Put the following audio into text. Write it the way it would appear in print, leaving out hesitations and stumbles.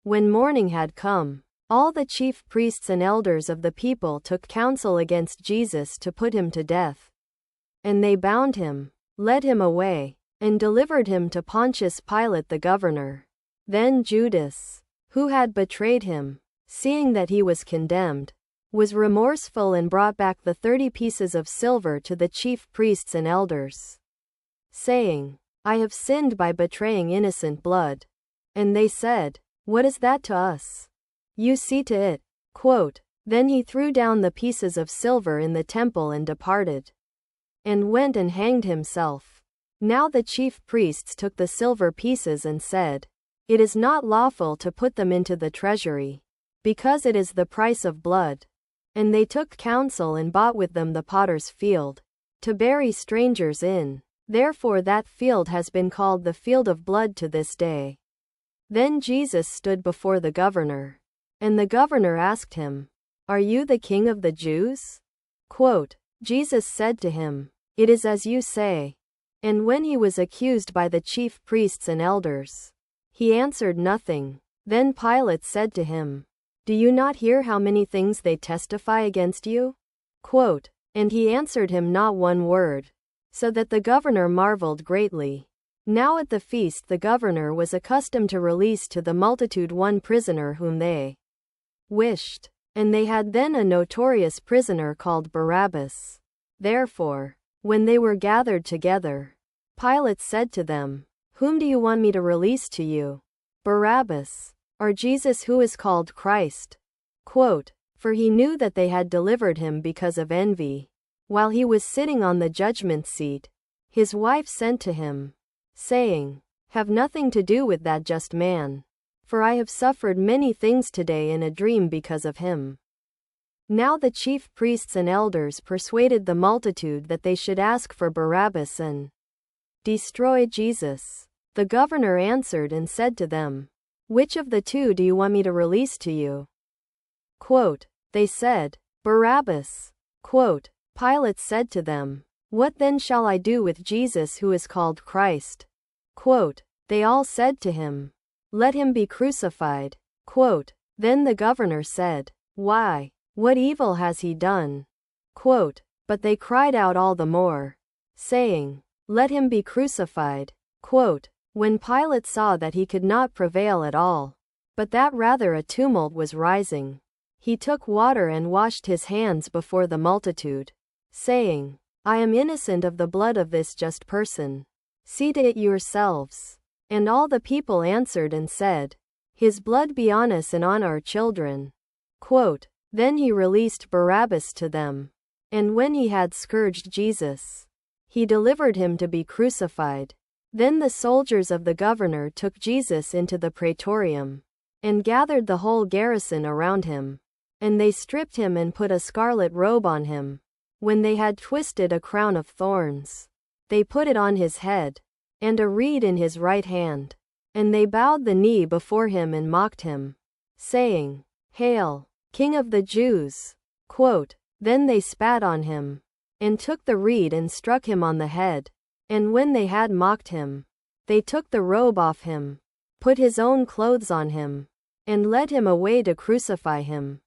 When morning had come, all the chief priests and elders of the people took counsel against Jesus to put him to death. And they bound him, led him away, and delivered him to Pontius Pilate the governor. Then Judas, who had betrayed him, seeing that he was condemned, was remorseful and brought back the 30 pieces of silver to the chief priests and elders, saying, I have sinned by betraying innocent blood. And they said, What is that to us? You see to it. Quote, Then he threw down the pieces of silver in the temple and departed, and went and hanged himself. Now the chief priests took the silver pieces and said, It is not lawful to put them into the treasury, because it is the price of blood. And they took counsel and bought with them the potter's field, to bury strangers in. Therefore that field has been called the field of blood to this day. Then Jesus stood before the governor. And the governor asked him, Are you the king of the Jews? Quote, Jesus said to him, It is as you say. And when he was accused by the chief priests and elders, he answered nothing. Then Pilate said to him, Do you not hear how many things they testify against you? Quote, And he answered him not one word, so that the governor marveled greatly. Now at the feast the governor was accustomed to release to the multitude one prisoner whom they wished, and they had then a notorious prisoner called Barabbas. Therefore, when they were gathered together, Pilate said to them, Whom do you want me to release to you? Barabbas, or Jesus who is called Christ? Quote, For he knew that they had delivered him because of envy. While he was sitting on the judgment seat, his wife sent to him, saying, Have nothing to do with that just man, for I have suffered many things today in a dream because of him. Now the chief priests and elders persuaded the multitude that they should ask for Barabbas and destroy Jesus. The governor answered and said to them, Which of the two do you want me to release to you? Quote, They said, Barabbas. Quote, Pilate said to them, What then shall I do with Jesus who is called Christ? Quote, They all said to him, Let him be crucified. Quote, Then the governor said, Why? What evil has he done? Quote, But they cried out all the more, saying, Let him be crucified. Quote, When Pilate saw that he could not prevail at all, but that rather a tumult was rising, he took water and washed his hands before the multitude, saying, I am innocent of the blood of this just person. See to it yourselves. And all the people answered and said, His blood be on us and on our children. Quote, Then he released Barabbas to them. And when he had scourged Jesus, he delivered him to be crucified. Then the soldiers of the governor took Jesus into the praetorium, and gathered the whole garrison around him. And they stripped him and put a scarlet robe on him. When they had twisted a crown of thorns, they put it on his head, and a reed in his right hand. And they bowed the knee before him and mocked him, saying, Hail, King of the Jews! Quote, Then they spat on him, and took the reed and struck him on the head. And when they had mocked him, they took the robe off him, put his own clothes on him, and led him away to crucify him.